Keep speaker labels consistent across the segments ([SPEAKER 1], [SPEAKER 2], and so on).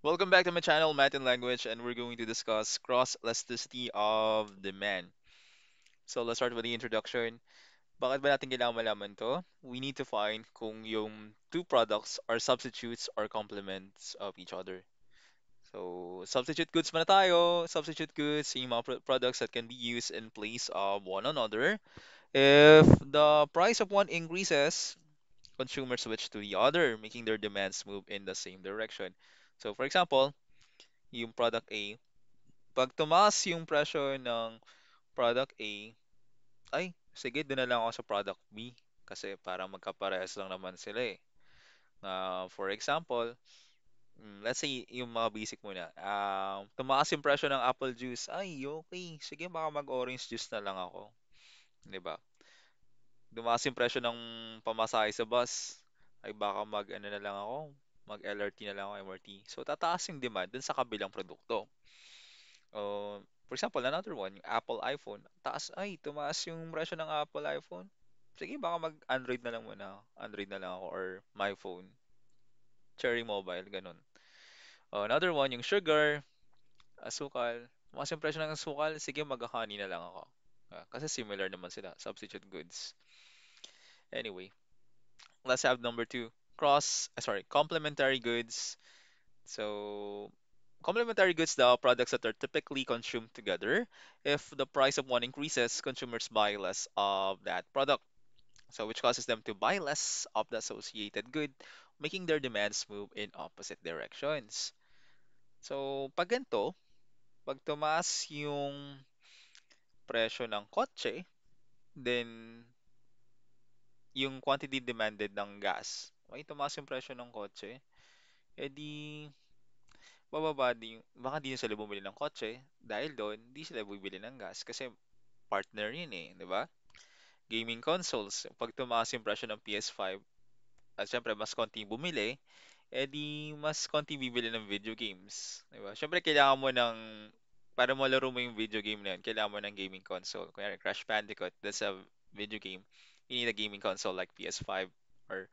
[SPEAKER 1] Welcome back to my channel, Math and Language, and we're going to discuss cross-elasticity of demand. So let's start with the introduction. Bakit ba natin kailangan malaman to? We need to find kung yung two products are substitutes or complements of each other. So, substitute goods muna tayo. Substitute goods, yung mga products that can be used in place of one another. If the price of one increases, consumers switch to the other, making their demands move in the same direction. So, for example, yung product A, pag tumaas yung presyo ng product A, ay, sige, doon na lang ako sa product B. Kasi parang magkaparehas lang naman sila eh. For example, let's say yung mga basic muna. Tumaas yung presyo ng apple juice. Ay, okay. Sige, baka mag-orange juice na lang ako. 'Di ba? Tumaas yung presyo ng pamasahe sa bus. Ay, baka mag-ano na lang ako. Mag-LRT na lang ako, MRT. So, tataas yung demand dun sa kabilang produkto. For example, another one, yung Apple iPhone. Taas, ay, tumaas yung presyo ng Apple iPhone. Sige, baka mag-Android na lang muna. Android na lang ako or my phone. Cherry Mobile, ganun. Another one, yung sugar, asukal. Tumaas yung presyo ng asukal. Sige, mag-honey na lang ako. Kasi similar naman sila, substitute goods. Anyway, let's have number two. Complementary goods. So, complementary goods, the products that are typically consumed together. If the price of one increases, consumers buy less of that product. So, which causes them to buy less of the associated good, making their demands move in opposite directions. So, pag ganito, pag tumaas yung presyo ng kotse, then yung quantity demanded ng gas, ay tumaas yung presyo ng kotse, edi bababa din baka di na sila bumili ng kotse dahil doon di sila bibili ng gas kasi partner yun eh, di ba? Gaming consoles, pag tumaas yung presyo ng PS5 at syempre mas konti bumili, eh di mas konti bibili ng video games, di ba? Syempre kailangan mo ng para malaro mo yung video game na yun, kailangan mo ng gaming console. Kunyari Crash Bandicoot, that's a video game. You need a gaming console like PS5 or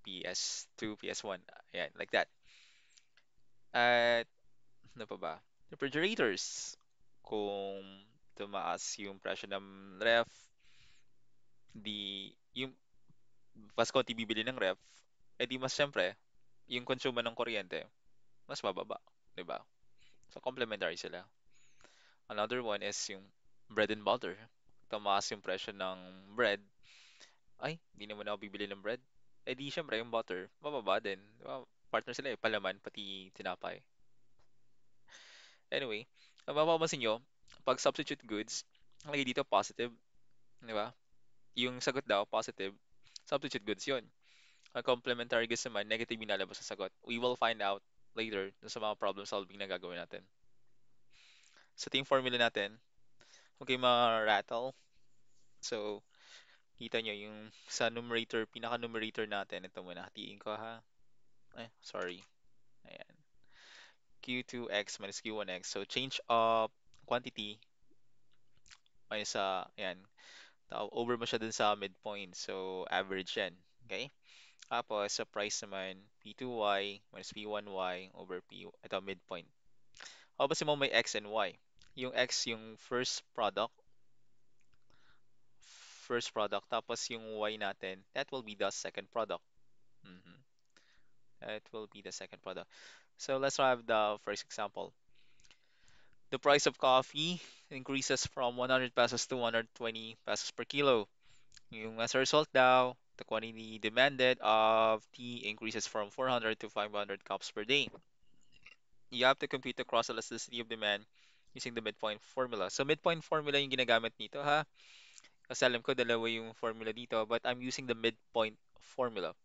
[SPEAKER 1] PS2, PS1, ayan, like that. At ano pa ba? Refrigerators. Kung tumaas yung presyo ng ref, yung mas konti bibili ng ref, eh di mas syempre, yung konsumo ng kuryente, mas mababa, 'di ba? So complementary sila. Another one is yung bread and butter. Tumaas yung presyo ng bread, ay, di naman ako bibili ng bread. Eh di syempre yung butter, mababa din. Di ba? Partner sila eh, palaman, pati tinapay. Anyway, ang mapapansin nyo, pag substitute goods, lagi dito positive, di ba? Yung sagot daw, positive. Substitute goods yun. Ang complementary goods naman, negative yung lalabas sa sagot. We will find out later dun sa mga problem solving na gagawin natin. Sa team formula natin, okay mga rattle. So, kita nyo yung sa numerator, pinaka-numerator natin. Ito muna, hatiin ko ha. Sorry. Ayan. Q2x minus Q1x. So, change of quantity minus ayan. Over mo siya dun sa midpoint. So, average yan. Okay? Tapos, sa price naman, P2y minus P1y over ito, midpoint. Tapos mo may X and Y. Yung X, yung first product, tapos yung Y natin, that will be the second product. Mhm. That will be the second product. So, let's have the first example. The price of coffee increases from 100 pesos to 120 pesos per kilo. Yung as a result daw, the quantity demanded of tea increases from 400 to 500 cups per day. You have to compute the cross elasticity of demand using the midpoint formula. So midpoint formula yung ginagamit nito ha. Kasi alam ko dalawa yung formula dito, but I'm using the midpoint formula.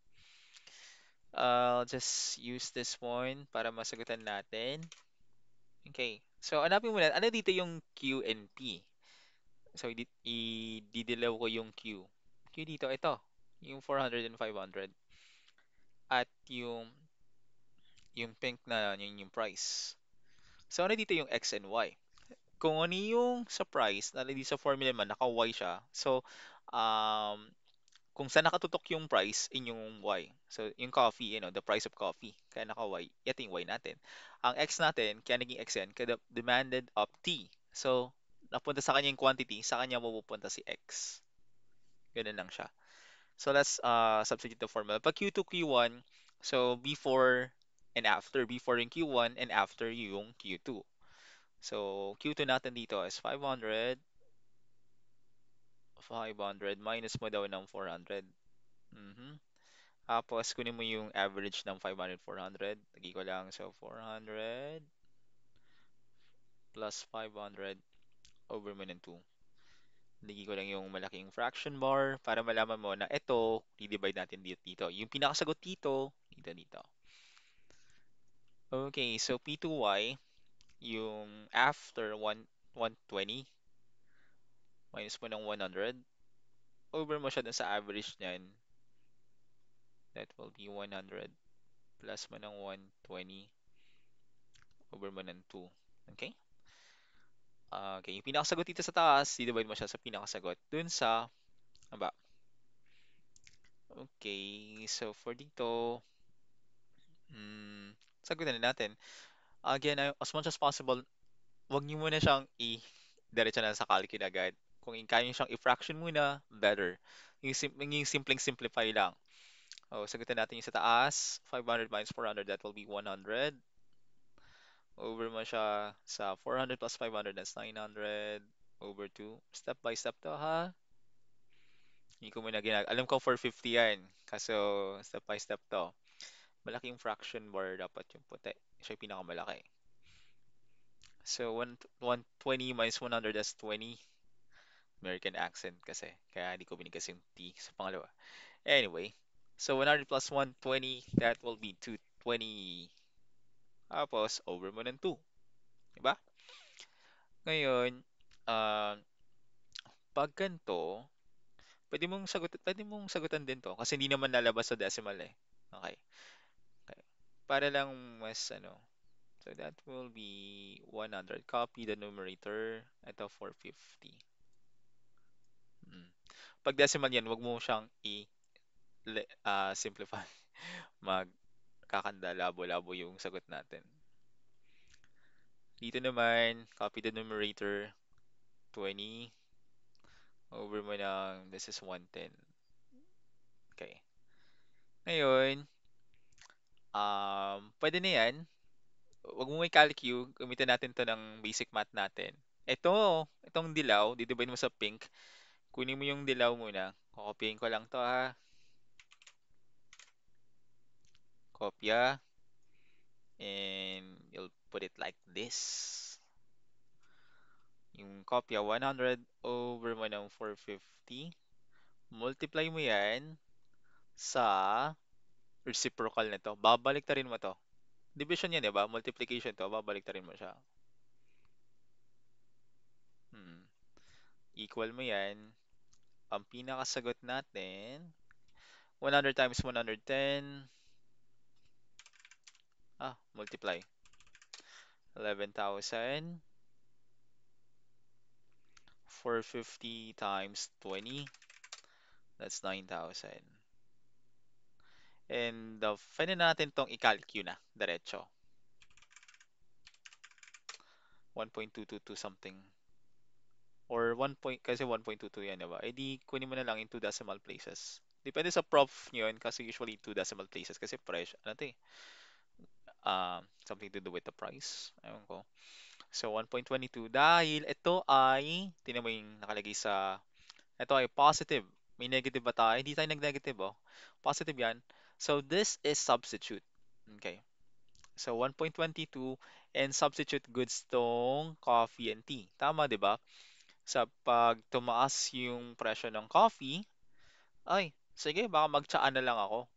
[SPEAKER 1] I'll just use this one para masagutan natin. Okay. So hanapin muna, ano dito yung Q and P? So i-didilaw ko yung Q. Q dito, ito. Yung 400 and 500. At yung pink na yun yung price. So ano dito yung X and Y? Kung ano yung sa price, na dito sa formula man, naka-Y siya. So, um, kung saan nakatutok yung price in yung Y. So, yung coffee, the price of coffee, kaya naka-Y, ito yung Y natin. Ang X natin, kaya naging X yan, kaya demanded of T. So, napunta sa kanya yung quantity, sa kanya mapupunta si X. Ganun lang siya. So, let's substitute the formula. Pag Q2, Q1, so before and after. Before yung Q1 and after yung Q2. So, Q2 natin dito is 500. 500 minus mo daw ng 400. Mhm. Tapos, kunin mo yung average ng 500, 400. Lagi ko lang. So, 400 plus 500 over mo ng 2. Lagi ko lang yung malaking fraction bar para malaman mo na ito, i-divide natin dito. Yung pinakasagot dito. Okay, so P2Y, yung after 120, minus mo ng 100, over mo siya dun sa average niyan, that will be 100, plus mo ng 120, over mo ng 2. Okay? Okay, yung pinakasagot dito sa taas, i-divide mo siya sa pinakasagot dun sa baba. Okay, so for dito, sagutin na natin. Again, as much as possible, wag niyo muna siyang diretso na sa calculate agad. Kung kaya niyo siyang i-fraction muna, better. Yung simpleng simplify lang. Sagutin natin yung sa taas. 500 minus 400, that will be 100. Over mo siya sa 400 plus 500, that's 900. Over 2. Step by step to, ha? Hindi ko muna alam ko 450 yan. Kaso, step by step to. Malaking fraction bar dapat yung puti. Siya yung pinakamalaki. So, 120 minus 100, that's 20. American accent kasi. Kaya hindi ko binigas yung T sa pangalawa. Anyway, so 100 plus 120, that will be 220. Tapos, over mo ng 2. Diba? Ngayon, uh, pag ganito, pwede mong sagutan din to kasi hindi naman lalabas sa decimal eh. Okay. Okay. Para lang mas so that will be 100. Copy the numerator. Ito 450. Mm. Pag decimal yan, wag mo siyang simplify. Magkakanda labo-labo yung sagot natin. Dito naman, copy the numerator. 20 over mo ng this is 110. Okay. Ngayon, pwede na yan. Huwag mo i-calcu. Gamitin natin to ng basic math natin. Itong dilaw, didivide mo sa pink. Kunin mo yung dilaw muna. Kokopyahin ko lang to ha. Kopya. And you'll put it like this. Yung kopya, 100 over mo ng 450. Multiply mo yan sa reciprocal nito. Babaliktarin mo to. Division yan, di ba? Multiplication to. Babaliktarin mo siya. Hmm. Equal mo yan. Ang pinakasagot natin, 100 times 110. Multiply. 11,000. 450 times 20. That's 9,000. And pwede natin tong i-calcu na. Diretso. 1.222 something. Or 1 point, kasi 1.22 yan, diba? Eh di, kunin mo na lang in 2 decimal places. Depende sa prof nyo yun, kasi usually 2 decimal places. Kasi price, something to do with the price. Ewan ko. So, 1.22. Dahil ito ay, tingnan mo yung nakalagay sa, ito ay positive. May negative ba tayo? Hindi tayo nag-negative, oh. Positive yan. So, this is substitute. Okay. So, 1.22 and substitute goods tong coffee and tea. Tama, di ba? Sa pag tumaas yung presyo ng coffee, ay, sige, baka magtsaan na lang ako.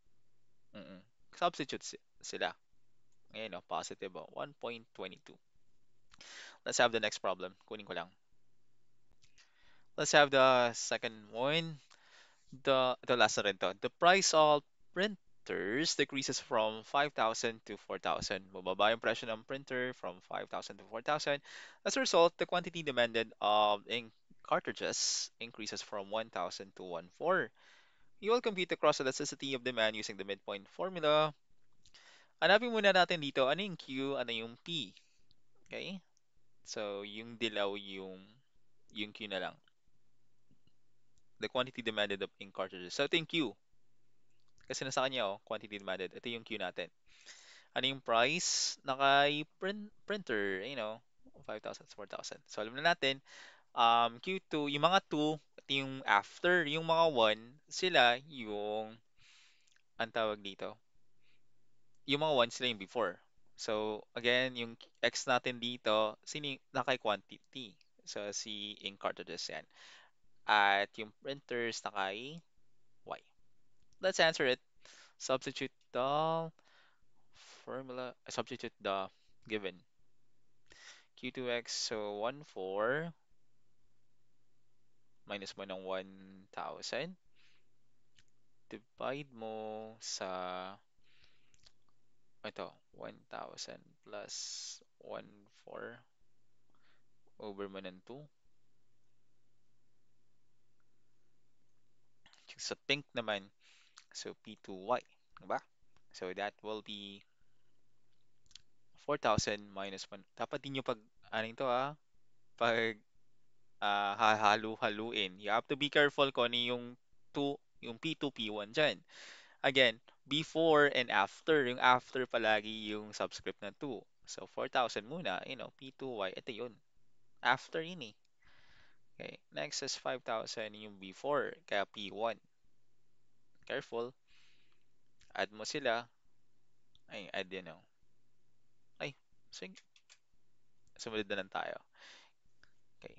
[SPEAKER 1] Mm-mm. Substitute sila. Ngayon, positive, 1.22. Let's have the next problem. Kunin ko lang. Let's have the second one. The last na rin to. The price of printers decreases from 5,000 to 4,000. Mababa yung presyo ng printer from 5,000 to 4,000. As a result, the quantity demanded of ink cartridges increases from 1,000 to 1,400. You will compute the cross elasticity of demand using the midpoint formula. Hanapin muna natin dito, ano yung Q, ano yung P. Okay? So, yung dilaw yung Q na lang. The quantity demanded of ink cartridges. So, ito yung Q. Kasi nasa kanya, oh, quantity demanded. Ito yung Q natin. Ano yung price? Printer, 5,000, 4,000. So, alam na natin, Q2, yung mga 2, ito yung after. Yung mga 1, sila yung, ang tawag dito, yung mga 1 sila yung before. So, again, yung X natin dito, nakay-quantity. So, si ink cartridges yan. At yung printers nakay Y. Let's answer it. Substitute the substitute the given. Q2X, so 1,4 minus mo ng 1,000. Divide mo sa, ito, 1,000 plus 1,4 over mo ng 2. Sa pink naman, so P2Y. Diba? So that will be 4,000 minus 1. Dapat din yung ano ito pag hahalu-haluin. You have to be careful kung ano yung 2, yung P2, P1 dyan. Again, before and after. Yung after palagi yung subscript na 2. So, 4,000 muna, P2Y, ito yun. After yun eh. Okay, next is 5,000 yung before, kaya P1. Careful. Add mo sila. Ay, add yun oh. Ay, sige. Sumunod na lang tayo. Okay.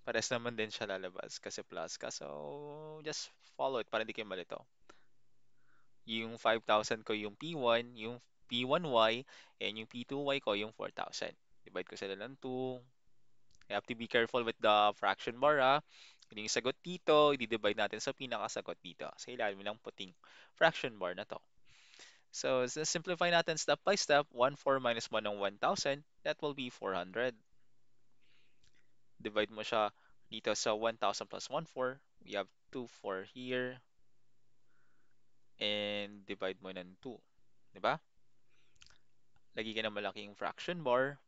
[SPEAKER 1] Pares naman din siya lalabas kasi plus ka. So, just follow it para hindi kayo malito. Yung 5,000 ko yung P1, yung P1Y, and yung P2Y ko yung 4,000. Divide ko sila ng 2. You have to be careful with the fraction bar Yung sagot dito, i-divide natin sa pinakasagot dito. Sa ilalim ng puting fraction bar na to. So, simplify natin step by step. 1,4 minus 1 ng 1,000, that will be 400. Divide mo siya dito sa 1,000 plus 1,4. We have 2,4 here. And divide mo ng 2. Diba? Lagi ka ng malaking fraction bar.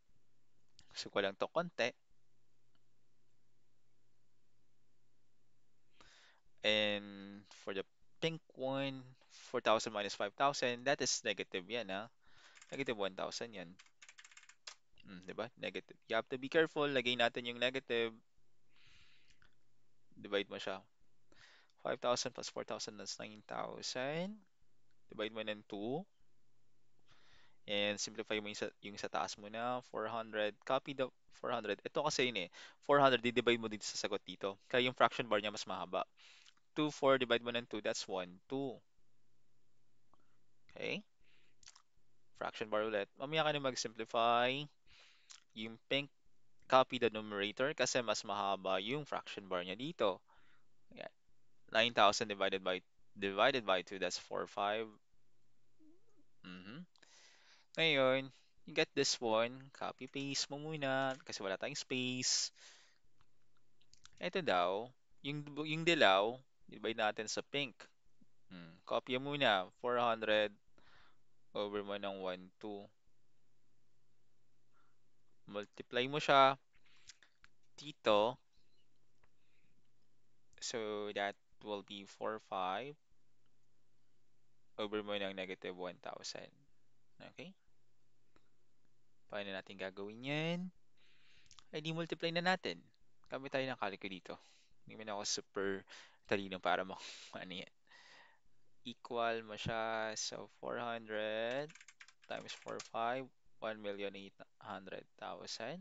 [SPEAKER 1] So, ko lang to konti. And for the pink one, 4,000 minus 5,000, that is negative yan, Negative 1,000 yan. Diba? Negative. You have to be careful. Lagay natin yung negative. Divide mo siya. 5,000 plus 4,000, that's 9,000. Divide mo ng 2. And simplify mo yung sa taas mo na 400. Copy the 400. Ito kasi yun eh. 400, di-divide mo dito sa sagot dito. Kaya yung fraction bar niya mas mahaba. 2, 4, divide mo ng 2, that's 1, 2. Okay? Fraction bar ulit. Mamaya ka na mag-simplify. Yung pink, copy the numerator kasi mas mahaba yung fraction bar niya dito. Ayan. 9,000 divided by 2, that's 4, 5. Mhm. Ngayon, you get this one, copy paste mo muna kasi wala tayong space. Ito daw, yung dilaw, divide natin sa pink. Copy muna, 400 over mo ng 1, 2. Multiply mo siya dito. So that will be 4, 5 over mo ng negative 1,000. Okay? Paano natin gagawin yan? Ay di multiply na natin. Gamit tayo ng calculator dito. Hindi man ako super talino para mo ano yan. Equal mo siya. So 400 times 4, 5, 1,800,000.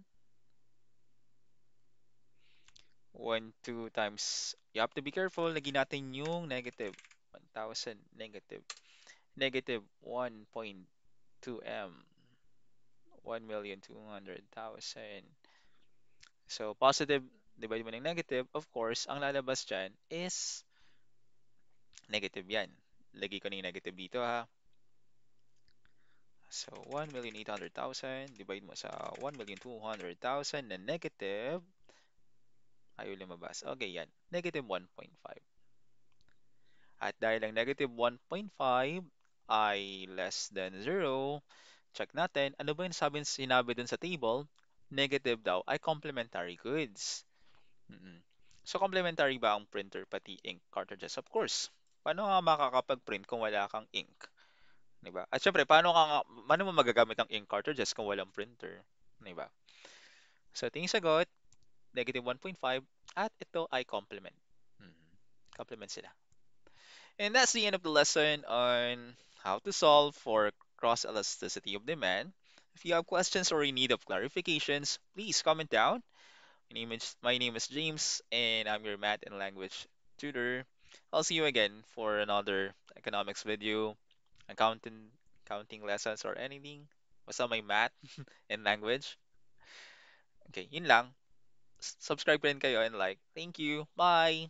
[SPEAKER 1] 1, 2 times, you have to be careful, lagyan natin yung negative. 1,000 negative. Negative 1.2M. 1,200,000. So, positive, divide mo ng negative, of course, ang lalabas dyan is negative yan. Lagay ko na yung negative dito, So, 1,800,000, divide mo sa 1,200,000 na negative, ayaw lumabas. Okay, yan. Negative 1.5. At dahil ang negative 1.5 ay less than 0, check natin, ano ba yung sinabi dun sa table? Negative daw ay complementary goods. Mm. So, complementary ba ang printer pati ink cartridges? Of course. Paano nga makakapag-print kung wala kang ink? 'Di ba? At syempre, paano mo magagamit ang ink cartridges kung walang printer? 'Di ba? So, tingin sagot, negative 1.5 at ito ay complement. Mhm. Complement sila. And that's the end of the lesson on how to solve for cross elasticity of demand. If you have questions or in need of clarifications, please comment down. My name is James, and I'm your math and language tutor. I'll see you again for another economics video, accounting, counting lessons, or anything. Basta may math and language. Okay, yun lang. Subscribe rin kayo and like. Thank you. Bye!